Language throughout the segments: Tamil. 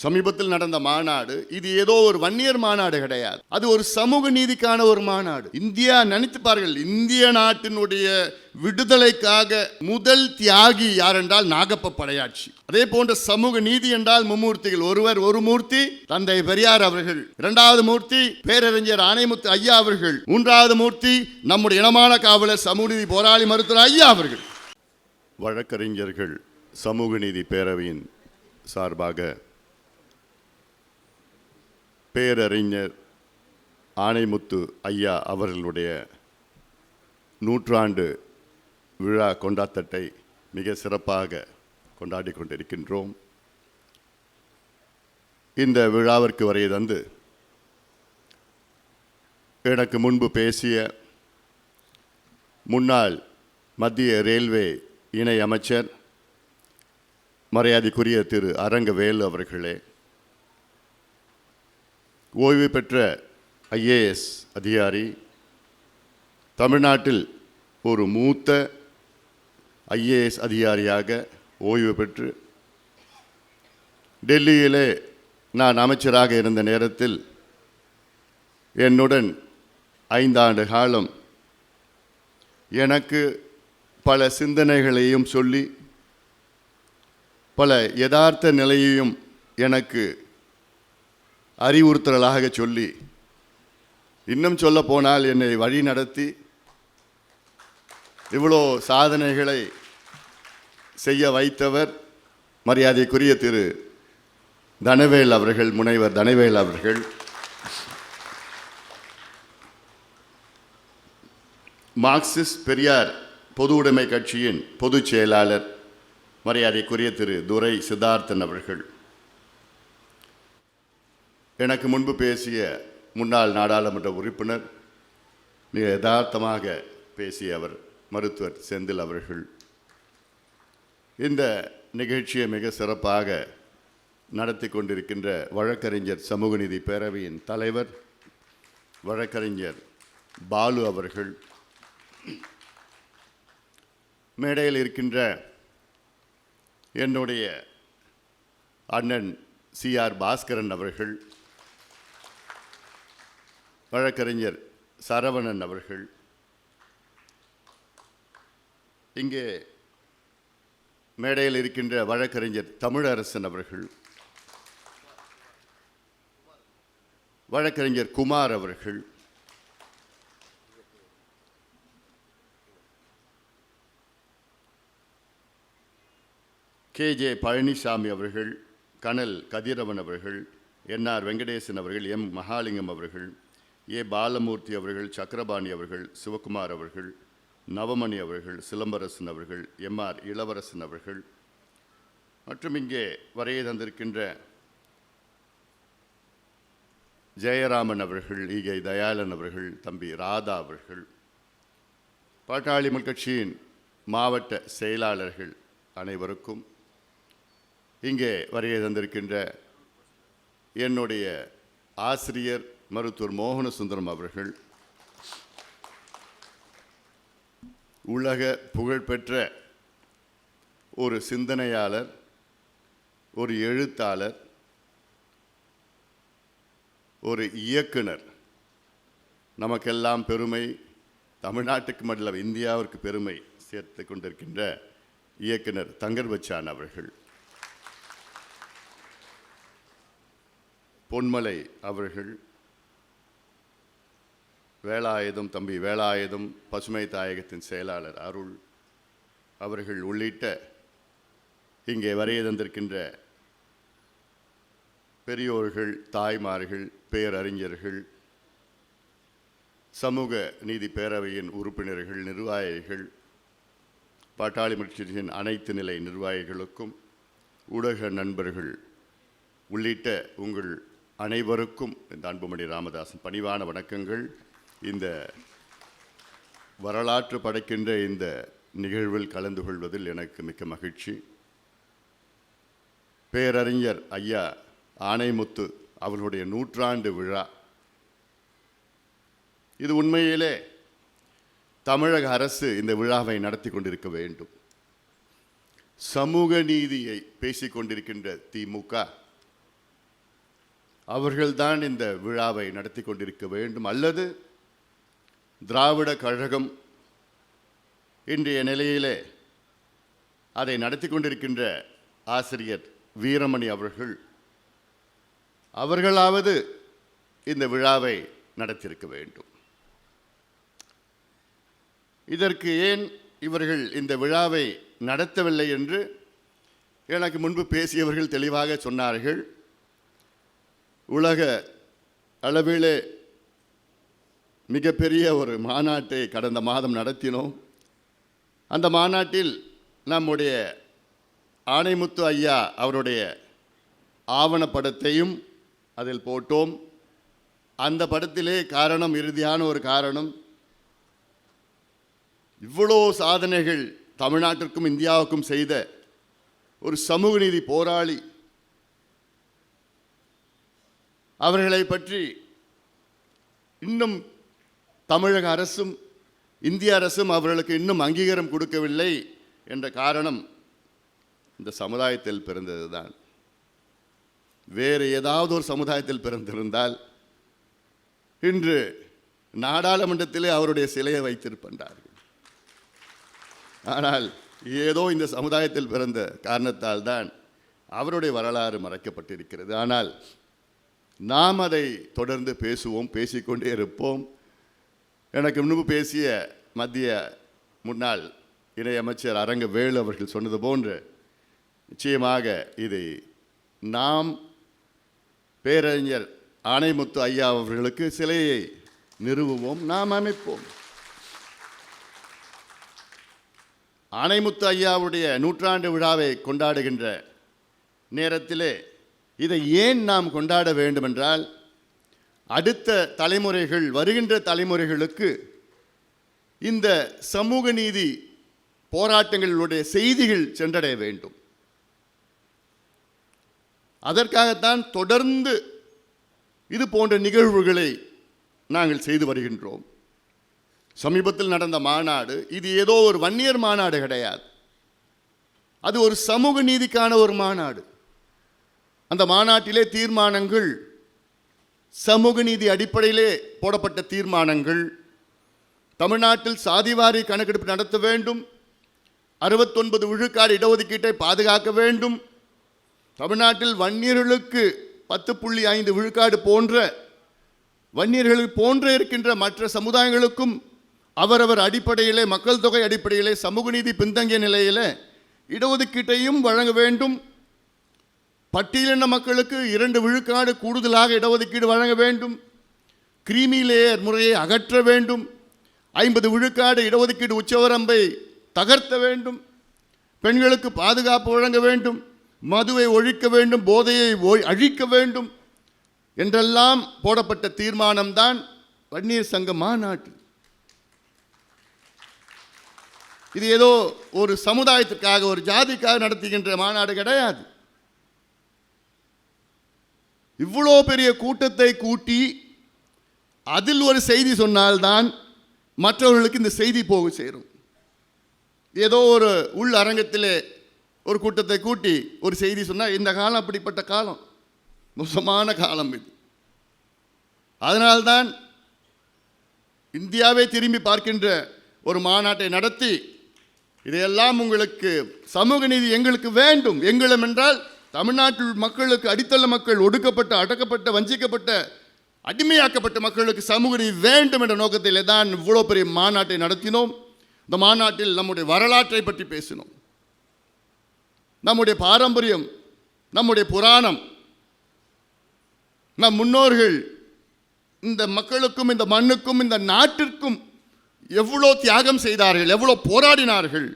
சமீபத்தில் நடந்த மாநாடு இது ஏதோ ஒரு வன்னியர் மாநாடு கிடையாது. அது ஒரு சமூக நீதிக்கான ஒரு மாநாடு. இந்தியா நினைத்து பாருங்கள், இந்திய நாட்டினுடைய விடுதலைக்காக முதல் தியாகி யார் என்றால் நாகப்ப படையாட்சி. அதே போன்ற சமூக நீதி என்றால் மும்மூர்த்திகள். ஒருவர் ஒரு மூர்த்தி தந்தை பெரியார் அவர்கள், இரண்டாவது மூர்த்தி பேரறிஞர் ஆணைமுத்து ஐயா அவர்கள், மூன்றாவது மூர்த்தி நம்முடைய இனமான காவலர் சமூக நீதி போராளி மருத்துவர் ஐயா அவர்கள். வழக்கறிஞர்கள் சமூக நீதி பேரவையின் சார்பாக பேரறிஞர் ஆணைமுத்து ஐயா அவர்களுடைய 100ஆண்டு விழா கொண்டாட்டத்தை மிக சிறப்பாக கொண்டாடி கொண்டிருக்கின்றோம். இந்த விழாவிற்கு வரை தந்து எனக்கு முன்பு பேசிய முன்னாள் மத்திய ரயில்வே இணை அமைச்சர் மரியாதைக்குரிய திரு அரங்கவேலு அவர்களே, ஓய்வு பெற்ற ஐஏஎஸ் அதிகாரி, தமிழ்நாட்டில் ஒரு மூத்த ஐஏஎஸ் அதிகாரியாக ஓய்வு பெற்று டெல்லியிலே நான் அமைச்சராக இருந்த நேரத்தில் என்னுடன் 5 ஆண்டு காலம் எனக்கு பல சிந்தனைகளையும் சொல்லி பல யதார்த்த நிலையையும் எனக்கு அறிவுறுத்தலாக சொல்லி, இன்னும் சொல்ல போனால் என்னை வழி நடத்தி இவ்வளோ சாதனைகளை செய்ய வைத்தவர் மரியாதைக்குரிய திரு தனவேல் அவர்கள், முனைவர் தனவேல் அவர்கள். மார்க்சிஸ்ட் பெரியார் பொது உடைமை கட்சியின் பொதுச் செயலாளர் மரியாதைக்குரிய திரு துரை சித்தார்த்தன் அவர்கள், எனக்கு முன்பு பேசிய முன்னாள் நாடாளுமன்ற உறுப்பினர், மிக யதார்த்தமாக பேசிய அவர் மருத்துவர் செந்தில் அவர்கள், இந்த நிகழ்ச்சியை மிக சிறப்பாக நடத்தி கொண்டிருக்கின்ற வழக்கறிஞர் சமூக நீதி பேரவையின் தலைவர் வழக்கறிஞர் பாலு அவர்கள், மேடையில் இருக்கின்ற என்னுடைய அண்ணன் CR பாஸ்கரன் அவர்கள், வழக்கறிஞர் சரவணன் அவர்கள், இங்கே மேடையில் இருக்கின்ற வழக்கறிஞர் தமிழரசன் அவர்கள், வழக்கறிஞர் குமார் அவர்கள், KJ பழனிசாமி அவர்கள், கனல் கதிரவன் அவர்கள், NR வெங்கடேசன் அவர்கள், M மகாலிங்கம் அவர்கள், A பாலமூர்த்தி அவர்கள், சக்கரபாணி அவர்கள், சிவகுமார் அவர்கள், நவமணி அவர்கள், சிலம்பரசன் அவர்கள், MR இளவரசன் அவர்கள் மற்றும் இங்கே வரைய தந்திருக்கின்ற ஜெயராமன் அவர்கள், ஈகை தயாளன் அவர்கள், தம்பி ராதா அவர்கள், பாட்டாளி மக்கள் கட்சியின் மாவட்ட செயலாளர்கள் அனைவருக்கும், இங்கே வரைய தந்திருக்கின்ற என்னுடைய ஆசிரியர் மருத்துவர் மோகன சுந்தரம் அவர்கள், உலக புகழ்பெற்ற ஒரு சிந்தனையாளர், ஒரு எழுத்தாளர், ஒரு இயக்குனர், நமக்கெல்லாம் பெருமை, தமிழ்நாட்டுக்கு மட்டும் இந்தியாவிற்கு பெருமை சேர்த்து கொண்டிருக்கின்ற இயக்குனர் தங்கர் பச்சான் அவர்கள், பொன்மலை அவர்கள், வேலாயுதம் தம்பி வேலாயுதம் பசுமை தாயகத்தின் செயலாளர் அருள் அவர்கள் உள்ளிட்ட இங்கே வரைய தந்திருக்கின்ற பெரியோர்கள், தாய்மார்கள், பேரறிஞர்கள், சமூக நீதி பேரவையின் உறுப்பினர்கள், நிர்வாகிகள், பாட்டாளி மக்கள் கட்சியின் அனைத்து நிலை நிர்வாகிகளுக்கும், ஊடக நண்பர்கள் உள்ளிட்ட உங்கள் அனைவருக்கும் இந்த அன்புமணி ராமதாசன் பணிவான வணக்கங்கள். இந்த வரலாற்று படைக்கின்ற இந்த நிகழ்வில் கலந்து கொள்வதில் எனக்கு மிக்க மகிழ்ச்சி. பேரறிஞர் ஐயா ஆணைமுத்து அவர்களுடைய 100ஆண்டு விழா, இது உண்மையிலே தமிழக அரசு இந்த விழாவை நடத்தி கொண்டிருக்க வேண்டும். சமூக நீதியை பேசிக்கொண்டிருக்கின்ற திமுக அவர்கள்தான் இந்த விழாவை நடத்தி கொண்டிருக்க வேண்டும், அல்லது திராவிட கழகம் இன்றைய நிலையிலே அதை நடத்தி கொண்டிருக்கின்ற ஆசிரியர் வீரமணி அவர்களாவது இந்த விழாவை நடத்தியிருக்க வேண்டும். இதற்கு ஏன் இவர்கள் இந்த விழாவை நடத்தவில்லை என்று எனக்கு முன்பு பேசியவர்கள் தெளிவாக சொன்னார்கள். உலக அளவிலே மிகப்பெரிய ஒரு மாநாட்டை கடந்த மாதம் நடத்தினோம். அந்த மாநாட்டில் நம்முடைய ஆணைமுத்து ஐயா அவருடைய ஆவணப்படத்தையும் அதில் போட்டோம். அந்த படத்திலே காரணம், இறுதியான ஒரு காரணம், இவ்வளோ சாதனைகள் தமிழ்நாட்டிற்கும் இந்தியாவுக்கும் செய்த ஒரு சமூக நீதி போராளி, அவர்களை பற்றி இன்னும் தமிழக அரசும் இந்திய அரசும் அவர்களுக்கு இன்னும் அங்கீகாரம் கொடுக்கவில்லை என்ற காரணம் இந்த சமுதாயத்தில் பிறந்தது தான். வேறு ஏதாவது ஒரு சமுதாயத்தில் பிறந்திருந்தால் இன்று நாடாளுமன்றத்திலே அவருடைய சிலையை வைத்திருப்பார்கள். ஆனால் ஏதோ இந்த சமுதாயத்தில் பிறந்த காரணத்தால் தான் அவருடைய வரலாறு மறைக்கப்பட்டிருக்கிறது. ஆனால் நாம் அதை தொடர்ந்து பேசுவோம், பேசிக்கொண்டே இருப்போம். எனக்கு முன்பு பேசிய மத்திய முன்னாள் இணையமைச்சர் அரங்க வேலு அவர்கள் சொன்னது போன்று நிச்சயமாக இதை நாம் பேரறிஞர் ஆணைமுத்து ஐயா அவர்களுக்கு சிலையை நிறுவுவோம், நாம் அமைப்போம். ஆணைமுத்து ஐயாவுடைய 100ஆண்டு விழாவை கொண்டாடுகின்ற நேரத்திலே இதை ஏன் நாம் கொண்டாட வேண்டும் என்றால், அடுத்த தலைமுறைகள், வருகின்ற தலைமுறைகளுக்கு இந்த சமூக நீதி போராட்டங்களுடைய செய்திகள் சென்றடைய வேண்டும். அதற்காகத்தான் தொடர்ந்து இது போன்ற நிகழ்வுகளை நாங்கள் செய்து வருகின்றோம். சமீபத்தில் நடந்த மாநாடு இது ஏதோ ஒரு வன்னியர் மாநாடு கிடையாது, அது ஒரு சமூக நீதிக்கான ஒரு மாநாடு. அந்த மாநாட்டிலே தீர்மானங்கள் சமூக நீதி அடிப்படையிலே போடப்பட்ட தீர்மானங்கள். தமிழ்நாட்டில் சாதிவாரி கணக்கெடுப்பு நடத்த வேண்டும், 69 விழுக்காடு இடஒதுக்கீட்டை பாதுகாக்க வேண்டும், தமிழ்நாட்டில் வன்னியர்களுக்கு 10.5 விழுக்காடு போன்ற வன்னியர்கள் போன்ற இருக்கின்ற மற்ற சமுதாயங்களுக்கும் அவரவர் அடிப்படையிலே, மக்கள் தொகை அடிப்படையிலே, சமூக நீதி பின்தங்கிய நிலையில் இடஒதுக்கீட்டையும் வழங்க வேண்டும். பட்டியலின மக்களுக்கு 2 விழுக்காடு கூடுதலாக இடஒதுக்கீடு வழங்க வேண்டும். கிரீமி லேயர் முறையை அகற்ற வேண்டும். 50 விழுக்காடு இடஒதுக்கீடு உச்சவரம்பை தகர்த்த வேண்டும். பெண்களுக்கு பாதுகாப்பு வழங்க வேண்டும். மதுவை ஒழிக்க வேண்டும், போதையை அழிக்க வேண்டும் என்றெல்லாம் போடப்பட்ட தீர்மானம்தான் வன்னியர் சங்க மாநாட்டு. இது ஏதோ ஒரு சமுதாயத்திற்காக, ஒரு ஜாதிக்காக நடத்துகின்ற மாநாடு கிடையாது. இவ்வளோ பெரிய கூட்டத்தை கூட்டி அதில் ஒரு செய்தி சொன்னால்தான் மற்றவர்களுக்கு இந்த செய்தி போக சேரும். ஏதோ ஒரு உள் அரங்கத்திலே ஒரு கூட்டத்தை கூட்டி ஒரு செய்தி சொன்னால், இந்த காலம் அப்படிப்பட்ட காலம், மோசமான காலம் இது. அதனால்தான் இந்தியாவை திரும்பி பார்க்கின்ற ஒரு மாநாட்டை நடத்தி, இதையெல்லாம் உங்களுக்கு சமூக நீதி எங்களுக்கு வேண்டும், எங்களும் என்றால் தமிழ்நாட்டில் மக்களுக்கு, அடித்தள மக்கள், ஒடுக்கப்பட்ட, அடக்கப்பட்ட, வஞ்சிக்கப்பட்ட, அடிமையாக்கப்பட்ட மக்களுக்கு சமூக நீதி வேண்டும் என்ற நோக்கத்திலே தான் இவ்வளோ பெரிய மாநாட்டை நடத்தினோம். இந்த மாநாட்டில் நம்முடைய வரலாற்றை பற்றி பேசினோம், நம்முடைய பாரம்பரியம், நம்முடைய புராணம், நம் முன்னோர்கள் இந்த மக்களுக்கும், இந்த மண்ணுக்கும், இந்த நாட்டிற்கும் எவ்வளோ தியாகம் செய்தார்கள், எவ்வளோ போராடினார்கள்.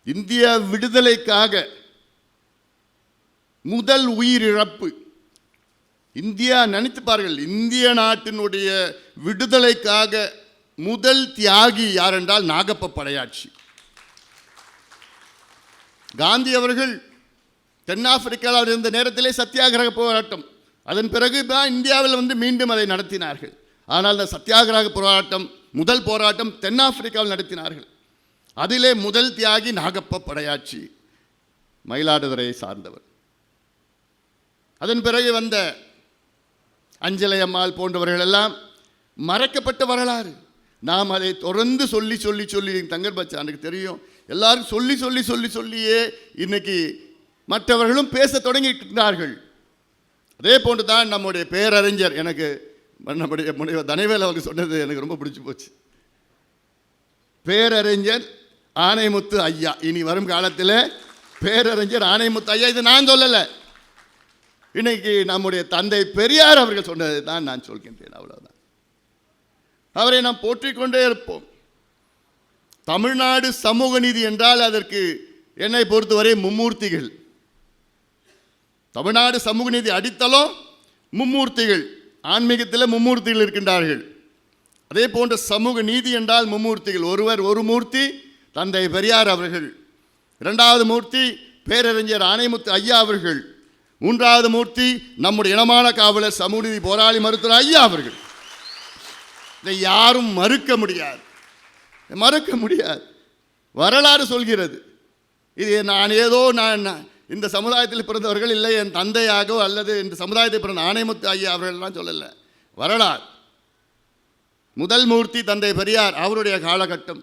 இந்திய விடுதலைக்காக முதல் உயிரிழப்பு, இந்தியா நினைத்து பாருங்கள், இந்திய நாட்டினுடைய விடுதலைக்காக முதல் தியாகி யார் என்றால் நாகப்ப படையாட்சி. காந்தி அவர்கள் தென்னாப்பிரிக்காவில் இருந்த நேரத்திலே சத்தியாகிரக போராட்டம், அதன் பிறகு தான் இந்தியாவில் மீண்டும் அதை நடத்தினார்கள். ஆனால் அந்த சத்தியாகிரக போராட்டம், முதல் போராட்டம் தென்னாப்பிரிக்காவில் நடத்தினார்கள். அதிலே முதல் தியாகி நாகப்ப படையாட்சி, மயிலாடுதுறையை சார்ந்தவர். அதன் பிறகு வந்த அஞ்சலை அம்மாள் போன்றவர்கள் எல்லாம் மறக்கப்பட்ட வரலாறு. நாம் அதை தொடர்ந்து சொல்லி சொல்லி சொல்லி தங்கர் பச்சானுக்கு தெரியும், எல்லாரும் சொல்லி சொல்லி சொல்லி சொல்லியே இன்னைக்கு மற்றவர்களும் பேச தொடங்கிட்டார்கள். அதே போன்று தான் நம்முடைய பேரறிஞர், எனக்கு நம்முடைய முனைவர் தனவேல் அவர்கள் சொன்னது எனக்கு ரொம்ப பிடிச்சி போச்சு. பேரறிஞர் ஆணைமுத்து ஐயா, இனி வரும் காலத்தில் பேரறிஞர் ஆணைமுத்து ஐயா, இது நான் சொல்லலை, இன்னைக்கு நம்முடைய தந்தை பெரியார் அவர்கள் சொன்னதை தான் நான் சொல்கின்றேன். அவ்வளவுதான். அவரை நாம் போற்றிக்கொண்டே இருப்போம். தமிழ்நாடு சமூக நீதி என்றால் அதற்கு என்னை பொறுத்தவரை மும்மூர்த்திகள். தமிழ்நாடு சமூக நீதி அடித்தளம் மும்மூர்த்திகள். ஆன்மீகத்தில் மும்மூர்த்திகள் இருக்கின்றார்கள். அதே போன்ற சமூக நீதி என்றால் மும்மூர்த்திகள். ஒருவர் ஒரு மூர்த்தி தந்தை பெரியார் அவர்கள், இரண்டாவது மூர்த்தி பேரறிஞர் ஆணைமுத்து ஐயா அவர்கள், மூன்றாவது மூர்த்தி நம்முடைய இனமான காவலர் சமூக நீதி போராளி மருத்துவர் ஐயா அவர்கள். இதை யாரும் மறுக்க முடியாது, மறுக்க முடியாது. வரலாறு சொல்கிறது. இது நான் இந்த சமுதாயத்தில் பிறந்தவர்கள் இல்லை, என் தந்தையாகவோ அல்லது இந்த சமுதாயத்தில் பிறந்த ஆணைமுத்து ஐயா அவர்கள்லாம் சொல்லலை. வரலாறு. முதல் மூர்த்தி தந்தை பெரியார், அவருடைய காலகட்டம்.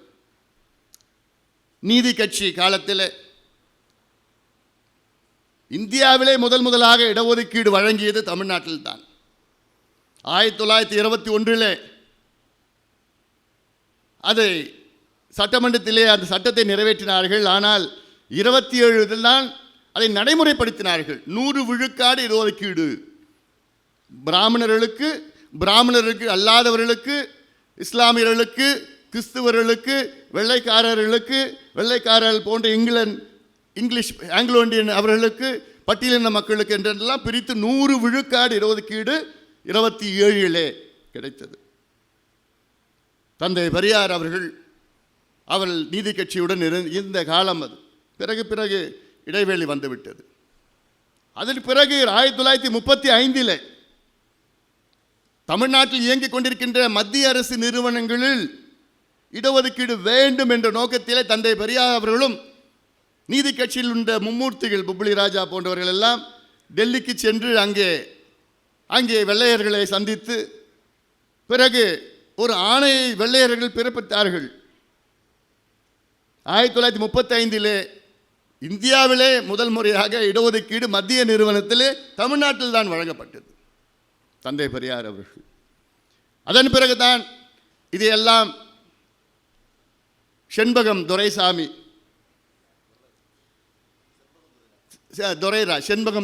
நீதி கட்சி காலத்தில் இந்தியாவிலே முதலாக இடஒதுக்கீடு வழங்கியது தமிழ்நாட்டில் தான். 1921 அதை சட்டமன்றத்திலே அந்த சட்டத்தை நிறைவேற்றினார்கள். ஆனால் 27 தான் அதை நடைமுறைப்படுத்தினார்கள். 100 விழுக்காடு இடஒதுக்கீடு பிராமணர்களுக்கு, பிராமணருக்கு அல்லாதவர்களுக்கு, இஸ்லாமியர்களுக்கு, கிறிஸ்துவர்களுக்கு, வெள்ளைக்காரர்களுக்கு, வெள்ளைக்காரர்கள் போன்ற இங்கிலீஷ் ஆங்கிலோ இந்தியன் அவர்களுக்கு, பட்டியலின மக்களுக்கு என்றெல்லாம் பிரித்து 100 விழுக்காடு இடஒதுக்கீடு 27 கிடைத்தது. தந்தை பெரியார் அவர்கள் நீதி கட்சியுடன் இருந்த காலம் அது. பிறகு இடைவெளி வந்துவிட்டது. அதற்கு பிறகு 1935 தமிழ்நாட்டில் இயங்கிக் கொண்டிருக்கின்ற மத்திய அரசு நிறுவனங்களில் இடஒதுக்கீடு வேண்டும் என்ற நோக்கத்திலே தந்தை பெரியார் அவர்களும் நீதி கட்சியில் உள்ள மும்மூர்த்திகள் புப்ளி ராஜா போன்றவர்கள் எல்லாம் டெல்லிக்கு சென்று அங்கே வெள்ளையர்களை சந்தித்து பிறகு ஒரு ஆணையை வெள்ளையர்கள் பிறப்பித்தார்கள். 1935 இந்தியாவிலே முதல் முறையாக இடஒதுக்கீடு மத்திய நிறுவனத்திலே தமிழ்நாட்டில் தான் வழங்கப்பட்டது தந்தை பெரியார் அவர்கள். அதன் பிறகுதான் இதையெல்லாம் செண்பகம்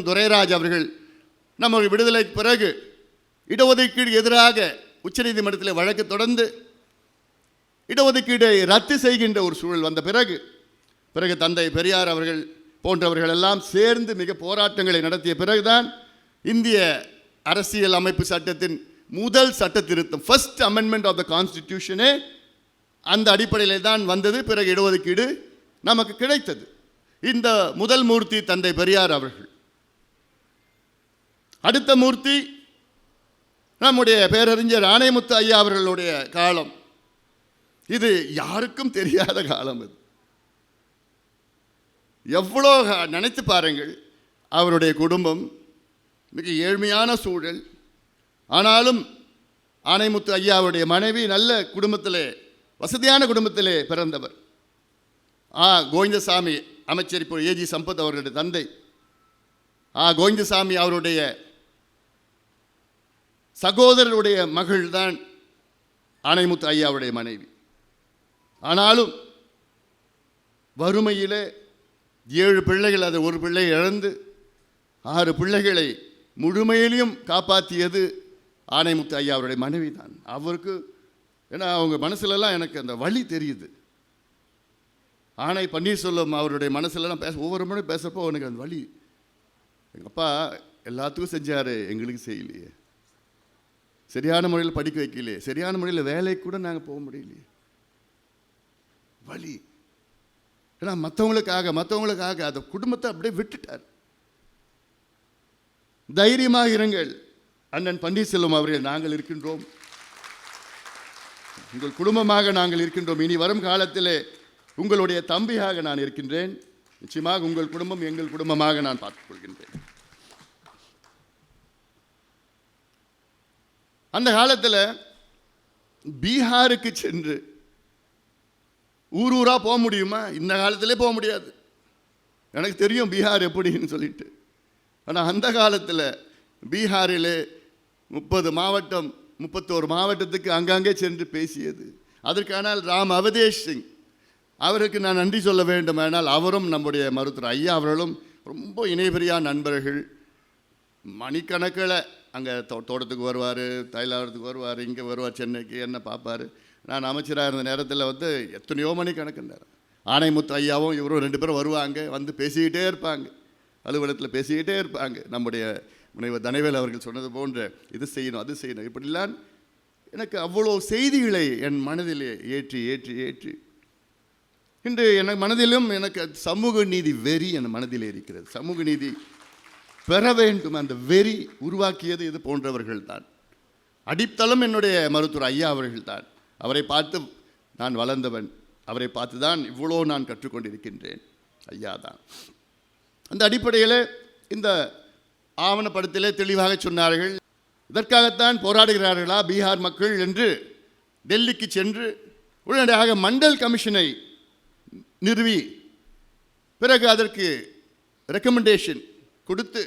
துரைராஜ் அவர்கள் நம்ம விடுதலைக்கு பிறகு இடஒதுக்கீடு எதிராக உச்சநீதிமன்றத்தில் வழக்கு தொடர்ந்து இடஒதுக்கீடை ரத்து செய்கின்ற ஒரு சூழல் வந்த பிறகு தந்தை பெரியார் அவர்கள் போன்றவர்கள் எல்லாம் சேர்ந்து மிக போராட்டங்களை நடத்திய பிறகுதான் இந்திய அரசியல் அமைப்பு சட்டத்தின் முதல் சட்ட திருத்தம், ஃபர்ஸ்ட் அமெண்ட்மெண்ட் ஆஃப் த கான்ஸ்டிடியூஷனே அந்த அடிப்படையில் தான் வந்தது. பிறகு இடஒதுக்கீடு நமக்கு கிடைத்தது. இந்த முதல் மூர்த்தி தந்தை பெரியார் அவர்கள். அடுத்த மூர்த்தி நம்முடைய பேரறிஞர் ஆணைமுத்து ஐயா அவர்களுடைய காலம். இது யாருக்கும் தெரியாத காலம். இது எவ்வளோ நினைத்து பாருங்கள். அவருடைய குடும்பம் மிக ஏழ்மையான சூழல். ஆனாலும் ஆணைமுத்து ஐயாவுடைய மனைவி நல்ல குடும்பத்திலே, வசதியான குடும்பத்திலே பிறந்தவர். கோவிந்தசாமி அமைச்சர், இப்போ ஏஜி சம்பத் அவர்களுடைய தந்தை கோவிந்தசாமி அவருடைய சகோதரருடைய மகள் தான் ஆணைமுத்து ஐயாவுடைய மனைவி. ஆனாலும் வறுமையிலே 7 பிள்ளைகள், அது ஒரு பிள்ளை இழந்து 6 பிள்ளைகளை முழுமையிலையும் காப்பாற்றியது ஆணைமுத்து ஐயா அவருடைய மனைவி தான். அவருக்கு ஏன்னா அவங்க மனசுலலாம் எனக்கு அந்த வழி தெரியுது. ஆணை பன்னீர்செல்வம் அவருடைய மனசுலலாம் ஒவ்வொரு முறை பேசுகிறப்போ எனக்கு அந்த வழி, எங்கள் அப்பா எல்லாத்துக்கும் செஞ்சார், எங்களுக்கு செய்யலையே, சரியான முறையில் படிக்க வைக்கலையே, சரியான முறையில் வேலைக்கு கூட நாங்கள் போக முடியலையே, வழி. ஏன்னா மற்றவங்களுக்காக அந்த குடும்பத்தை அப்படியே விட்டுட்டார். தைரியமாக இருங்கள் அண்ணன் பன்னீர்செல்வம் அவர்கள், நாங்கள் இருக்கின்றோம், உங்கள் குடும்பமாக நாங்கள் இருக்கின்றோம். இனி வரும் காலத்திலே உங்களுடைய தம்பியாக நான் இருக்கின்றேன். நிச்சயமாக உங்கள் குடும்பம் எங்கள் குடும்பமாக நான் பார்த்துக் கொள்கின்றேன். அந்த காலத்தில் பீகாருக்கு சென்று ஊர் ஊராக போக முடியுமா? இந்த காலத்திலே போக முடியாது. எனக்கு தெரியும் பீகார் எப்படின்னு சொல்லிட்டு. ஆனால் அந்த காலத்தில் பீகாரிலே 30 மாவட்டம் 31 மாவட்டத்துக்கு அங்கங்கே சென்று பேசியது. அதற்கானால் ராம் அவதேஷ் சிங் அவருக்கு நான் நன்றி சொல்ல வேண்டுமானால் அவரும் நம்முடைய மருத்துவர் ஐயா அவர்களும் ரொம்ப இணைபிரியா நண்பர்கள். மணிக்கணக்கில் அங்கே தோட்டத்துக்கு வருவார், தைலாவரத்துக்கு வருவார், இங்கே வருவார், சென்னைக்கு என்ன பார்ப்பார். நான் அமைச்சராக இருந்த நேரத்தில் எத்தனையோ மணிக்கணக்கு நேரம் ஆணைமுத்து ஐயாவும் இவரும் 2 பேரும் வருவாங்க, வந்து பேசிக்கிட்டே இருப்பாங்க, அலுவலகத்தில் பேசிக்கிட்டே இருப்பாங்க. நம்முடைய முனைவர் தனவேல் அவர்கள் சொன்னது போன்ற இது செய்யணும் அது செய்யணும் இப்படிலாம் எனக்கு அவ்வளோ செய்திகளை என் மனதிலே ஏற்றி ஏற்றி ஏற்றி இன்று எனக்கு மனதிலும் எனக்கு சமூக நீதி வெறி என் மனதிலே இருக்கிறது. சமூக நீதி பெற வேண்டும் அந்த வெறி உருவாக்கியது இது போன்றவர்கள் தான். அடித்தளம் என்னுடைய மருத்துவர் ஐயா அவர்கள் தான். அவரை பார்த்து நான் வளர்ந்தவன், அவரை பார்த்து தான் இவ்வளோ நான் கற்றுக்கொண்டிருக்கின்றேன். ஐயா தான். அந்த அடிப்படையில் இந்த ஆவணப்படத்திலே தெளிவாக சொன்னார்கள். இதற்காகத்தான் போராடுகிறார்களா பீகார் மக்கள் என்று டெல்லிக்கு சென்று உடனடியாக மண்டல் கமிஷனை நிறுவி பிறகு அதற்கு ரெக்கமெண்டேஷன் கொடுத்து,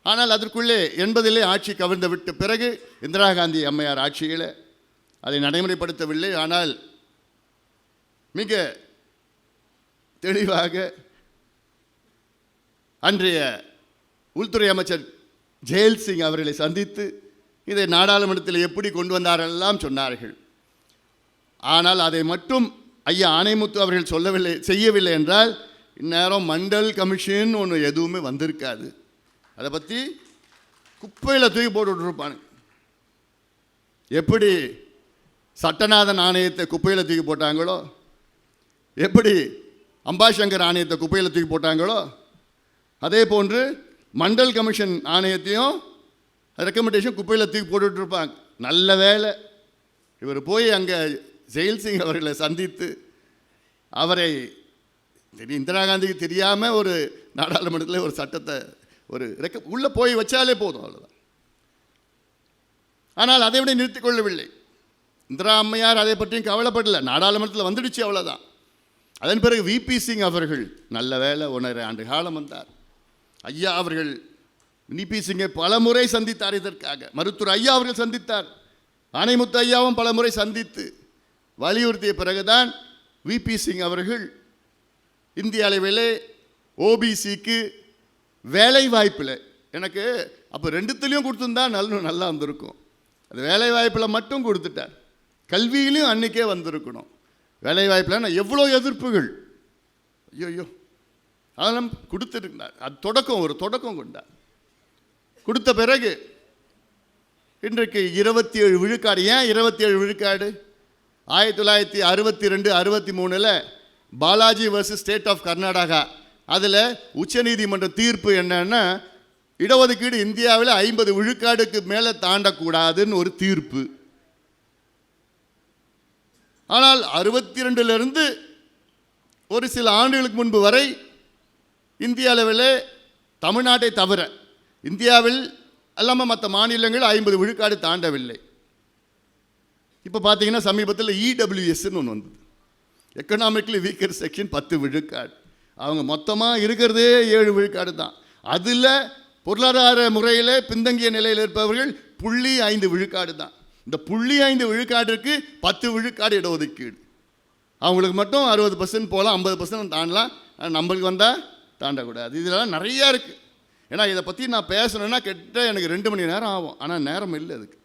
ஆனால் அதற்குள்ளே 80 ஆட்சி கவிழ்ந்து விட்ட பிறகு இந்திரா காந்தி அம்மையார் ஆட்சியில் அதை நடைமுறைப்படுத்தவில்லை. ஆனால் மிக தெளிவாக அன்றைய உள்துறை அமைச்சர் ஜெயல்சிங் அவர்களை சந்தித்து இதை நாடாளுமன்றத்தில் எப்படி கொண்டு வந்தாரெல்லாம் சொன்னார்கள். ஆனால் அதை மட்டும் ஐயா ஆணைமுத்து அவர்கள் செய்யவில்லை என்றால் இந்நேரம் மண்டல் கமிஷன் ஒன்று எதுவுமே வந்திருக்காது. அதை பற்றி குப்பையில் தூக்கி போட்டு விட்டுருப்பானு. எப்படி சட்டநாதன் ஆணையத்தை குப்பையில் தூக்கி போட்டாங்களோ, எப்படி அம்பாசங்கர் ஆணையத்தை குப்பையில் தூக்கி போட்டாங்களோ, அதே போன்று மண்டல் கமிஷன் ஆணையத்தையும் ரெக்கமெண்டேஷன் குப்பையில் தூக்கி போட்டுட்ருப்பாங்க. நல்ல வேலை இவர் போய் அங்கே ஜெயல்சிங் அவர்களை சந்தித்து அவரை இந்திரா காந்திக்கு தெரியாமல் ஒரு நாடாளுமன்றத்தில் ஒரு சட்டத்தை உள்ளே போய் வச்சாலே போதும், அவ்வளோதான். ஆனால் அதை விட நிறுத்திக் கொள்ளவில்லை. இந்திரா அம்மையார் அதை பற்றியும் கவலைப்படலை, நாடாளுமன்றத்தில் வந்துடுச்சு, அவ்வளோதான். அதன் பிறகு விபி சிங் அவர்கள் நல்ல வேலை 1.5 ஆண்டு காலம் வந்தார். ஐயா அவர்கள் விபி சிங்கை பல முறை சந்தித்தார். இதற்காக மருத்துவர் ஐயா அவர்கள் சந்தித்தார். ஆணைமுத்து ஐயாவும் பல முறை சந்தித்து வலியுறுத்திய பிறகுதான் விபி சிங் அவர்கள் இந்திய அளவிலே ஓபிசிக்கு வேலை வாய்ப்பில் எனக்கு அப்போ 2த்துலேயும் கொடுத்துருந்தா நல்லா வந்திருக்கும். அது வேலை வாய்ப்பில் மட்டும் கொடுத்துட்டார். கல்வியிலையும் அன்றைக்கே வந்திருக்கணும். வேலை வாய்ப்பில் நான் எவ்வளோ எதிர்ப்புகள், ஐயோ அதெல்லாம் கொடுத்துருந்தார். அது ஒரு தொடக்கம் கொண்டார். கொடுத்த பிறகு இன்றைக்கு 27 விழுக்காடு. ஏன் 27 விழுக்காடு? 1962 63 Balaji versus state of Karnataka, அதில் உச்சநீதிமன்ற தீர்ப்பு என்னன்னா, இடஒதுக்கீடு இந்தியாவில் 50 விழுக்காடுக்கு மேலே தாண்டக்கூடாதுன்னு ஒரு தீர்ப்பு. ஆனால் 62லிருந்து ஒரு சில ஆண்டுகளுக்கு முன்பு வரை இந்திய அளவில் தமிழ்நாட்டை தவிர இந்தியாவில் அல்லாமல் மற்ற மாநிலங்கள் 50 விழுக்காடு தாண்டவில்லை. இப்போ பார்த்தீங்கன்னா சமீபத்தில் இடபிள்யூஎஸ்ன்னு ஒன்று வந்தது, எக்கனாமிக்கலி வீக்கர் செக்ஷன் 10 விழுக்காடு. அவங்க மொத்தமாக இருக்கிறதே 7 விழுக்காடு தான். அதில் பொருளாதார முறையில் பின்தங்கிய நிலையில் இருப்பவர்கள் 0.5 விழுக்காடு தான். இந்த 0.5 விழுக்காட்டிற்கு 10 விழுக்காடு இடஒதுக்கீடு. அவங்களுக்கு மட்டும் 60% போகலாம், 50% தாண்டலாம். நம்மளுக்கு வந்தால் தாண்டக்கூடாது. இதெல்லாம் நிறையா இருக்குது. ஏன்னா இதை பற்றி நான் பேசணுன்னா கிட்ட எனக்கு 2 மணி நேரம் ஆகும். ஆனால் நேரம் இல்லை அதுக்கு.